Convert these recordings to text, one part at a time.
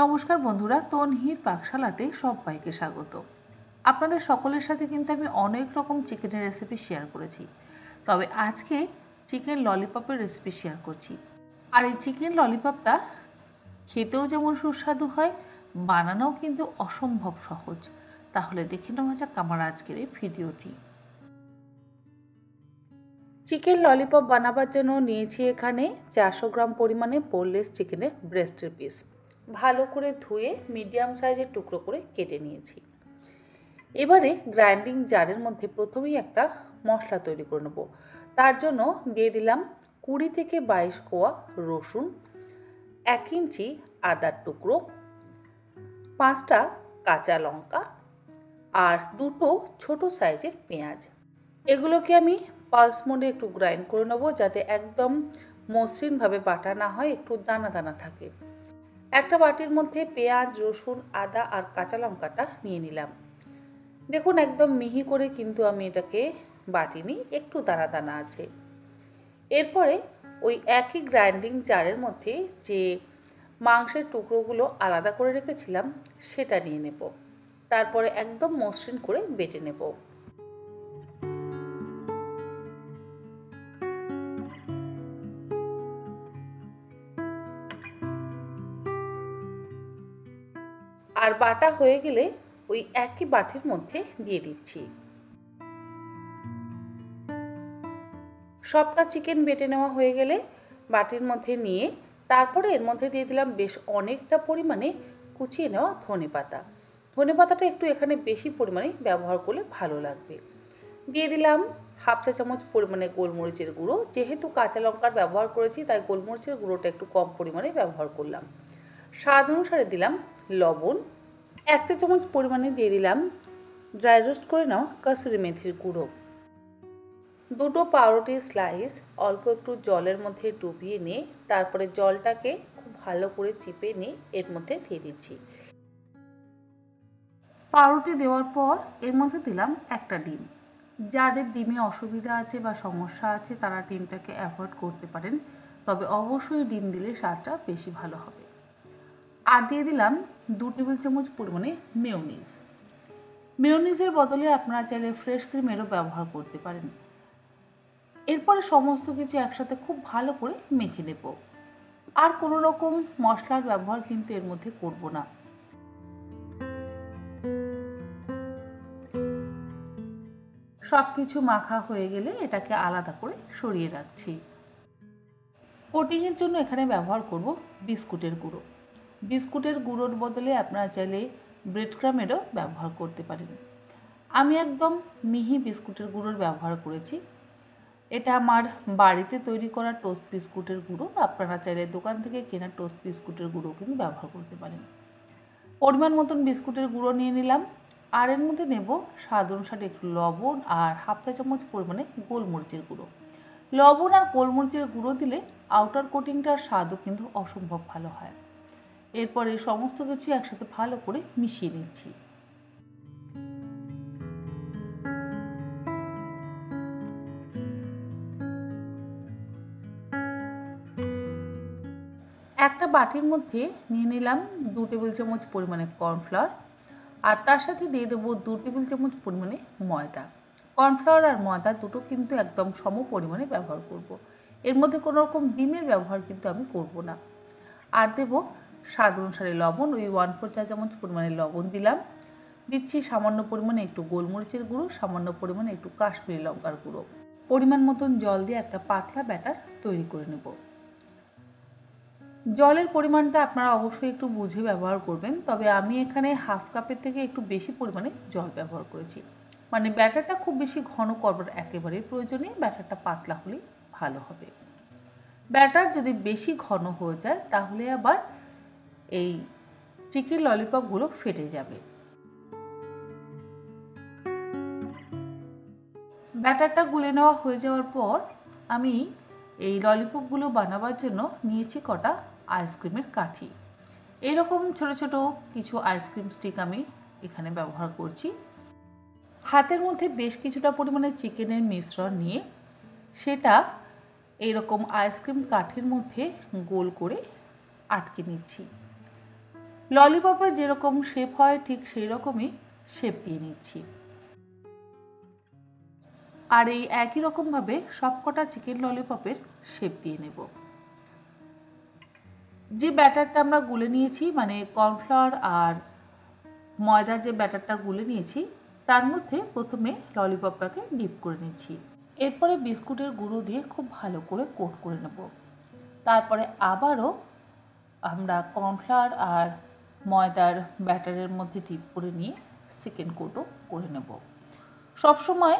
নমস্কার বন্ধুরা, তনহির পাকশালাতে সবাইকে স্বাগত। আপনাদের সকলের সাথে কিন্তু আমি অনেক রকম চিকেনের রেসিপি শেয়ার করেছি, তবে আজকে চিকেন ললিপপের রেসিপি শেয়ার করছি। আর এই চিকেন ললিপপটা খেতেও যেমন সুস্বাদু হয়, বানানোও কিন্তু অসম্ভব সহজ। তাহলে দেখে নেওয়া যাক আমার আজকের এই ভিডিওটি। চিকেন ললিপপ বানাবার জন্য নিয়েছি এখানে 400 গ্রাম পরিমাণে বোনলেস চিকেনের ব্রেস্টের পিস। ভালো করে ধুয়ে মিডিয়াম সাইজের টুকরো করে কেটে নিয়েছি। এবারে গ্রাইন্ডিং জারের মধ্যে প্রথমেই একটা মশলা তৈরি করে নেব। তার জন্য দিয়ে দিলাম 20 থেকে 22 কোয়া রসুন, 1 ইঞ্চি আদার টুকরো, 5টা কাঁচা লঙ্কা আর 2টো ছোট সাইজের পেঁয়াজ। এগুলোকে আমি পালস মোডে একটু গ্রাইন্ড করে নেব, যাতে একদম মসৃণভাবে বাটা না হয়, একটু দানা দানা থাকে। একটা বাটির মধ্যে পেঁয়াজ, রসুন, আদা আর কাঁচা লঙ্কাটা নিয়ে নিলাম। দেখুন একদম মিহি করে কিন্তু আমি এটাকে বাটিনি, একটু দানা দানা আছে। এরপরে ওই একই গ্রাইন্ডিং জারের মধ্যে যে মাংসের টুকরোগুলো আলাদা করে রেখেছিলাম সেটা নিয়ে নেব। তারপরে একদম মসৃণ করে বেটে নেব। আর বাটা হয়ে গেলে ওই একই বাটির মধ্যে দিয়ে দিচ্ছি। সবটা চিকেন বেটে নেওয়া হয়ে গেলে বাটির মধ্যে নিয়ে তারপরে এর মধ্যে দিয়ে দিলাম বেশ অনেকটা পরিমাণে কুচিয়ে নেওয়া ধনেপাতা। ধনেপাতাটা একটু এখানে বেশি পরিমাণে ব্যবহার করলে ভালো লাগবে। দিয়ে দিলাম হাফ চা চামচ পরিমাণে গোলমরিচের গুঁড়ো। যেহেতু কাঁচা লঙ্কার ব্যবহার করেছি তাই গোলমরিচের গুঁড়োটা একটু কম পরিমাণে ব্যবহার করলাম। স্বাদ অনুসারে দিলাম লবণ। 1 চা চামচ পরিমাণে দিয়ে দিলাম ড্রাই রোস্ট করে নেওয়া কসুরি মেথির গুঁড়ো। 2টো পাউরুটির স্লাইস অল্প একটু জলের মধ্যে ডুবিয়ে নিয়ে তারপরে জলটাকে খুব ভালো করে চিপে নিয়ে এর মধ্যে দিয়ে দিচ্ছি। পাউরুটি দেওয়ার পর এর মধ্যে দিলাম একটা ডিম। যাদের ডিমে অসুবিধা আছে বা সমস্যা আছে তারা ডিমটাকে অ্যাভয়েড করতে পারেন, তবে অবশ্যই ডিম দিলে স্বাদটা বেশি ভালো হবে। আর দিয়ে দিলাম 2 টেবিল চামচ পরিমাণে মেয়োনিজ। মেয়োনিজের বদলে আপনারা চাইলে ফ্রেশ ক্রিমেরও ব্যবহার করতে পারেন। এরপরে সমস্ত কিছু একসাথে খুব ভালো করে মেখে নেব। আর কোনো রকম মশলার ব্যবহার কিন্তু এর মধ্যে করব না। সব কিছু মাখা হয়ে গেলে এটাকে আলাদা করে সরিয়ে রাখছি। কোটিংয়ের জন্য এখানে ব্যবহার করব বিস্কুটের গুঁড়ো। বিস্কুটের গুঁড়োর বদলে আপনারা চাইলে ব্রেড ক্রামেরও ব্যবহার করতে পারেন। আমি একদম মিহি বিস্কুটের গুঁড়োর ব্যবহার করেছি। এটা আমার বাড়িতে তৈরি করা টোস্ট বিস্কুটের গুঁড়ো। আপনারা চাইলে দোকান থেকে কেনা টোস্ট বিস্কুটের গুঁড়ো কিন্তু ব্যবহার করতে পারেন। পরিমাণ মতন বিস্কুটের গুঁড়ো নিয়ে নিলাম। আর এর মধ্যে নেব স্বাদ অনুসারে একটু লবণ আর হাফ চা চামচ পরিমাণে গোলমরিচের গুঁড়ো। লবণ আর গোলমরিচের গুঁড়ো দিলে আউটার কোটিংটার স্বাদও কিন্তু অসম্ভব ভালো হয়। এরপরে সমস্ত কিছু একসাথে ভালো করে মিশিয়ে নিচ্ছি। একটা বাটির মধ্যে নিয়ে নিলাম 2 টেবিল চামচ পরিমাণে কর্নফ্লাওয়ার আর তার সাথে দিয়ে দেবো 2 টেবিল চামচ পরিমাণে ময়দা। কর্নফ্লাওয়ার আর ময়দা দুটো কিন্তু একদম সম পরিমাণে ব্যবহার করব। এর মধ্যে কোনো রকম ডিমের ব্যবহার কিন্তু আমি করব না। আর দেব স্বাদ অনুসারে লবণ, ওই 1/4 চা চামচ পরিমাণে লবণ দিলাম। দিচ্ছি সামান্য পরিমাণে একটু গোলমরিচের গুঁড়ো, সামান্য পরিমাণে একটু কাশ্মীরি লঙ্কার গুঁড়ো। পরিমাণ মতন জল দিয়ে একটা পাতলা ব্যাটার তৈরি করে নেব। জলের পরিমাণটা আপনারা অবশ্যই একটু বুঝে ব্যবহার করবেন, তবে আমি এখানে হাফ কাপের থেকে একটু বেশি পরিমাণে জল ব্যবহার করেছি। মানে ব্যাটারটা খুব বেশি ঘন করবার একেবারেই প্রয়োজন নেই, ব্যাটারটা পাতলা হলেই ভালো হবে। ব্যাটার যদি বেশি ঘন হয়ে যায় তাহলে আবার এই চিকেন ললিপপগুলো ফেটে যাবে। ব্যাটারটা গুলে নেওয়া হয়ে যাওয়ার পর আমি এই ললিপপগুলো বানাবার জন্য নিয়েছি কটা আইসক্রিমের কাঠি। এরকম ছোট ছোট কিছু আইসক্রিম স্টিক আমি এখানে ব্যবহার করছি। হাতের মধ্যে বেশ কিছুটা পরিমাণে চিকেনের মিশ্রণ নিয়ে সেটা এইরকম আইসক্রিম কাঠির মধ্যে গোল করে আটকে নিচ্ছি। ললিপপের যেরকম শেপ হয় ঠিক সেই রকমই শেপ দিয়ে নিচ্ছি। আর এই একই রকমভাবে সবকটা চিকেন ললিপপের শেপ দিয়ে নেব। যে ব্যাটারটা আমরা গুলে নিয়েছি, মানে কর্নফ্লাওয়ার আর ময়দার যে ব্যাটারটা গুলে নিয়েছি, তার মধ্যে প্রথমে ললিপপটাকে ডিপ করে নিচ্ছি। এরপরে বিস্কুটের গুঁড়ো দিয়ে খুব ভালো করে কোট করে নেব। তারপরে আবারও আমরা কর্নফ্লাওয়ার আর ময়দার ব্যাটারের মধ্যে ডিপ করে নিয়ে সেকেন্ড কোটও করে নেব। সবসময়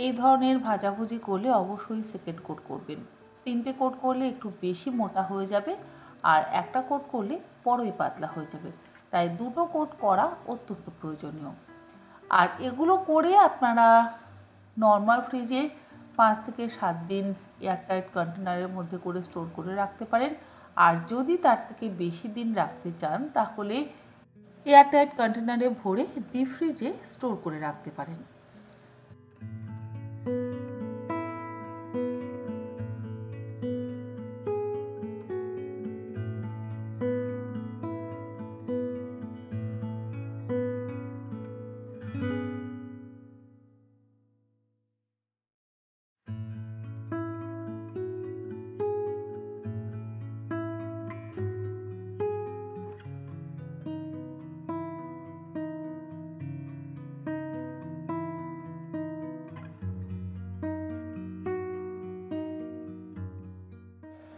এই ধরনের ভাজাভুজি করলে অবশ্যই সেকেন্ড কোট করবেন। 3টে কোট করলে একটু বেশি মোটা হয়ে যাবে, আর একটা কোট করলে বড়ই পাতলা হয়ে যাবে। তাই 2টো কোট করা অত্যন্ত প্রয়োজনীয়। আর এগুলো করে আপনারা নর্মাল ফ্রিজে 5 থেকে 7 দিন এয়ারটাইট কন্টেনারের মধ্যে করে স্টোর করে রাখতে পারেন। আর যদি তার থেকে বেশি দিন রাখতে চান তাহলে এয়ারটাইট কন্টেনারে ভরে ডিপ ফ্রিজে স্টোর করে রাখতে পারেন।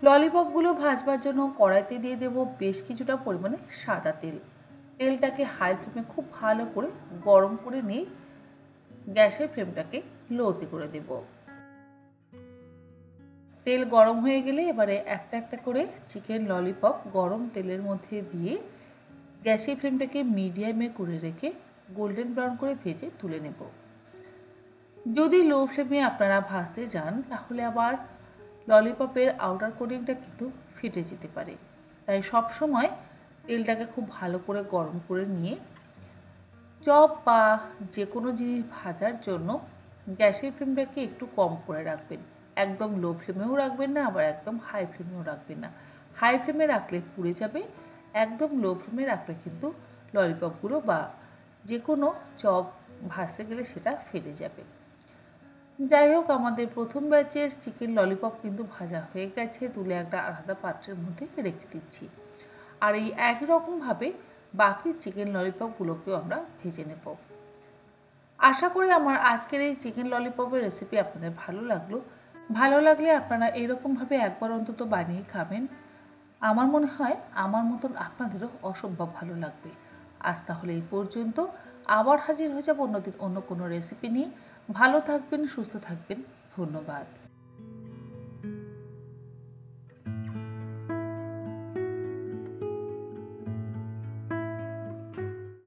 ললিপপগুলো ভাজবার জন্য কড়াইতে দিয়ে দেব বেশ কিছুটা পরিমাণে সাদা তেল। তেলটাকে হাই ফ্লেমে খুব ভালো করে গরম করে নিয়ে গ্যাসের ফ্লেমটাকে লোতে করে দেব। তেল গরম হয়ে গেলে এবারে একটা একটা করে চিকেন ললিপপ গরম তেলের মধ্যে দিয়ে গ্যাসের ফ্লেমটাকে মিডিয়ামে করে রেখে গোল্ডেন ব্রাউন করে ভেজে তুলে নেব। যদি লো ফ্লেমে আপনারা ভাজতে যান তাহলে আবার ললিপপের আউটার কোটিংটা কিন্তু ফেটে যেতে পারে। তাই সব সময় তেলটাকে খুব ভালো করে গরম করে নিয়ে চপ বা যে কোনো জিনিস ভাজার জন্য গ্যাসের ফ্লেমটাকে একটু কম করে রাখবেন। একদম লো ফ্লেমেও রাখবেন না, আবার একদম হাই ফ্লেমেও রাখবেন না। হাই ফ্লেমে রাখলে পুড়ে যাবে, একদম লো ফ্লেমে রাখলে কিন্তু ললিপপগুলো বা যে কোনো চপ ভাজতে গেলে সেটা ফেটে যাবে। যাই হোক, আমাদের প্রথম ব্যাচের চিকেন ললিপপ কিন্তু ভাজা হয়ে গেছে। তুলে একটা আলাদা পাত্রের মধ্যে রেখে দিচ্ছি। আর এই একই রকমভাবে বাকি চিকেন ললিপপগুলোকেও আমরা ভেজে নেব। আশা করি আমার আজকের এই চিকেন ললিপপের রেসিপি আপনাদের ভালো লাগলে আপনারা এইরকমভাবে একবার অন্তত বানিয়ে খাবেন। আমার মনে হয় আমার মতন আপনাদেরও অসম্ভব ভালো লাগবে। আজ তাহলে এই পর্যন্ত। আবার হাজির হয়ে যাব অন্যদিন অন্য কোনো রেসিপি নিয়ে। ভালো থাকবেন, সুস্থ থাকবেন। ধন্যবাদ।